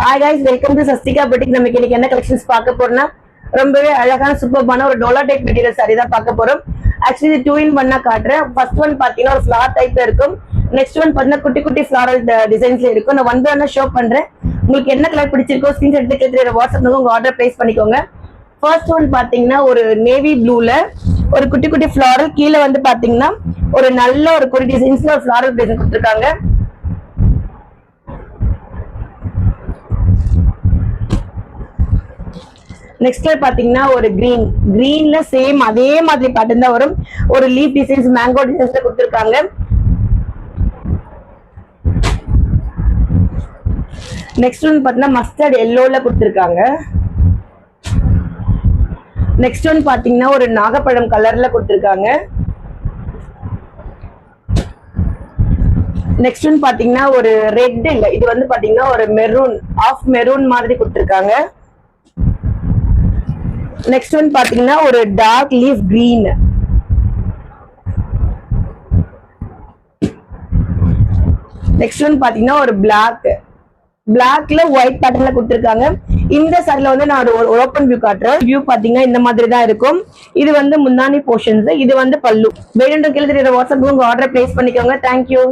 Hi guys, welcome to Sasthika boutique. நம்ம இன்னைக்கு என்ன கலெக்ஷன்ஸ் பார்க்க போறோம்னா ரொம்பவே அழகான சூப்பர்பான ஒரு டோலா டைப் மெட்டீரியல் saree தான் பார்க்க போறோம். ஆக்சுவலி இது 2 in 1 காட்றேன். ஃபர்ஸ்ட் ஒன் பாத்தீங்கன்னா ஒரு ஃப்ளார் டைப்ல இருக்கும். நெக்ஸ்ட் ஒன் பாத்தீங்கன்னா குட்டி குட்டி ஃப்ளாரல் டிசைன்ஸ்ல இருக்கும். நான் ஒன் பை ஒன்னா ஷோ பண்றேன். உங்களுக்கு என்ன கலர் பிடிச்சிருக்கோ ஸ்கிரீன்ஷாட் எடுத்து கேட்குற வாட்ஸ்அப்ல உங்க ஆர்டர் பிளேஸ் பண்ணிக்கோங்க. ஃபர்ஸ்ட் ஒன் பாத்தீங்கன்னா ஒரு நேவி ப்ளூல ஒரு குட்டி குட்டி ஃப்ளாரல், கீழே வந்து பாத்தீங்கன்னா ஒரு நல்ல ஒரு குட்டி டிசைன்ஸ்ல ஒரு ஃப்ளாரல் டிசைன் கொடுத்துருக்காங்க. நெக்ஸ்ட் பாத்தீங்கன்னா ஒரு கிரீன்ல சேம் அதே மாதிரி பேட்டர்ன் தான் வரும். ஒரு லீஃப் டிசைன்ஸ், மேங்கோ டிசைன்ஸ்ல கொடுத்திருக்காங்க. நெக்ஸ்ட் ஒன் பாத்தீங்கன்னா மஸ்டர்ட் எல்லோல கொடுத்திருக்காங்க. நெக்ஸ்ட் ஒன் பாத்தீங்கன்னா ஒரு நாகப்பழம் கலர்ல கொடுத்திருக்காங்க. நெக்ஸ்ட் ஒன் பாத்தீங்கன்னா ஒரு ரெட் இல்ல, இது வந்து பாத்தீங்கன்னா ஒரு மெரூன், ஆஃப் மெரூன் மாதிரி கொடுத்திருக்காங்க. நெக்ஸ்ட் ஒன் பாத்தீங்கன்னா ஒரு dark leaf green. Next one பாத்தீங்கன்னா ஒரு பிளாக்ல ஒயிட் பேட்டர்ன்ல கொடுத்திருக்காங்க. இந்த சாரில வந்து நான் ஒரு ஓபன் வியூ காட்டுறேன். வியூ பாத்தீங்கன்னா இந்த மாதிரி தான் இருக்கும். இது வந்து முந்தானி போர்ஷன்ஸ், இது வந்து பல்லு. வேணுன்ற கீழே தெரியுற வாட்ஸ்அப் உங்க ஆர்டர் பிளேஸ் பண்ணிக்கோங்க. தேங்க்யூ.